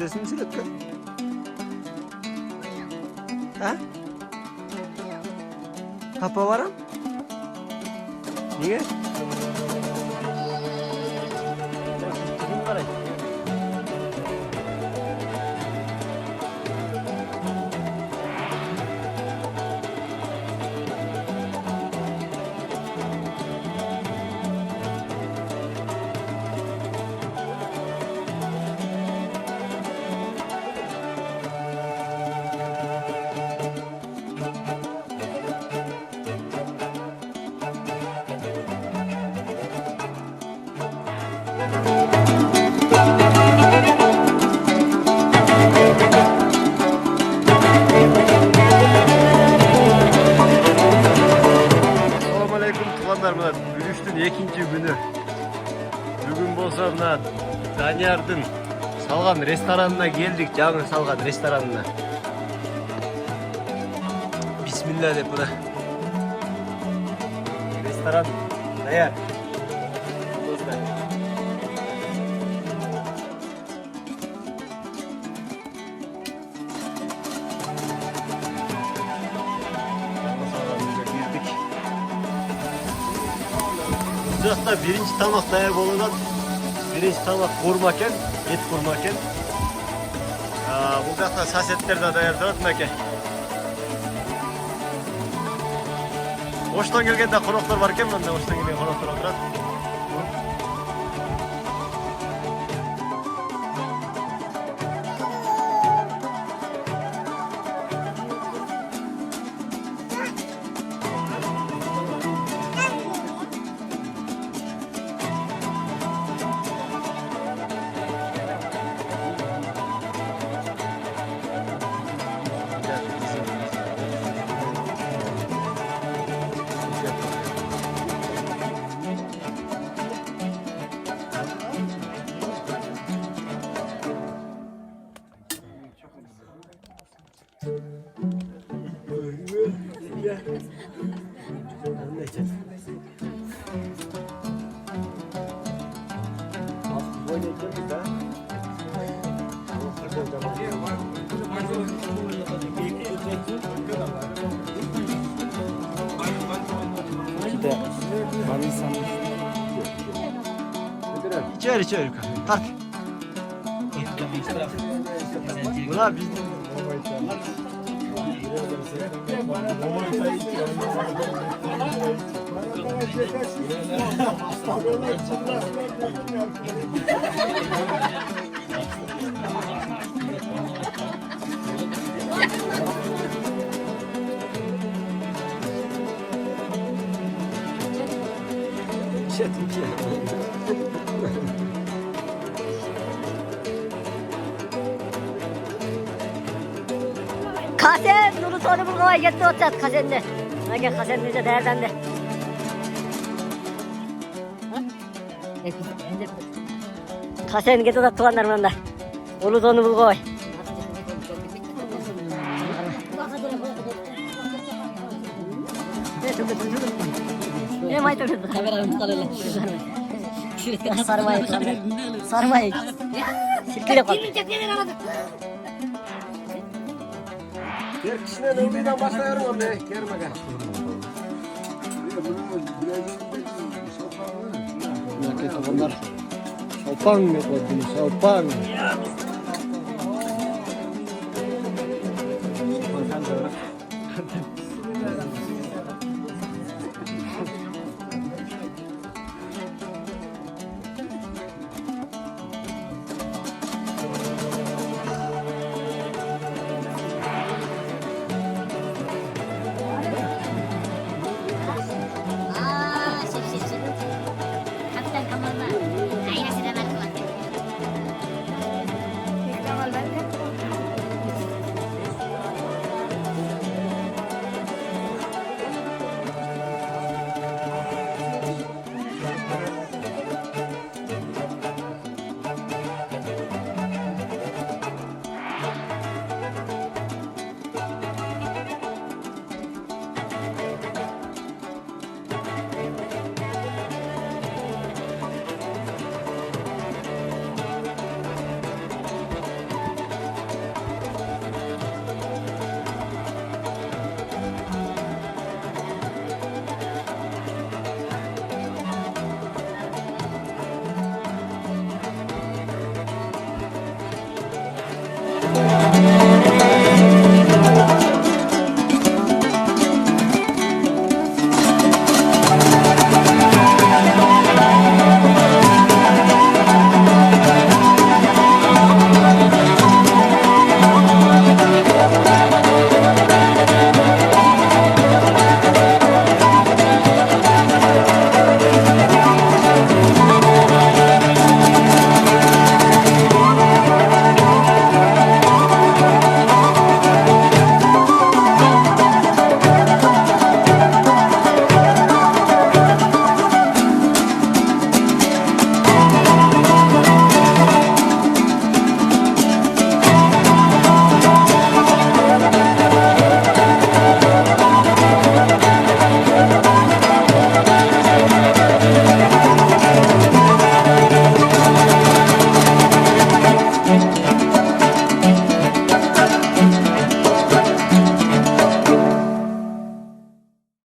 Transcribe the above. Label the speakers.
Speaker 1: Sözünü söyle. Ha? Papa varam? Niye? Экинчи күнү бүгүн болсо мына Даниярдын салган ресторанына келдик, жаңы салган ресторанына. Бисмилла деп мына ресторан даяр. Bu жақта birinci тамақ даяр болудан, birinci тамақ қорма екен, ет қорма екен. Бұл жақта сосеттер де даяр тұрады мәке. Оштан келгенде қонақтар бар екен, мында Оштан келген қонақтар отырады. İçeri içeri kalk. Buna biz
Speaker 2: Kasen, nuru sonu bulgavay gitti otat Kasen'de. Nage Kasen bize değerlendi. Kasen gitti otat tuğanlar bunda. Ulu sonu bulgavay. Ne maytır? Kameranın tutarıyla. Sarmayı. Sarmayı. Silkile kal.
Speaker 1: Bir kişiden ömrüden başlayalım orada. Kermege. Bunlar Salpan mı koydunuz? Salpan.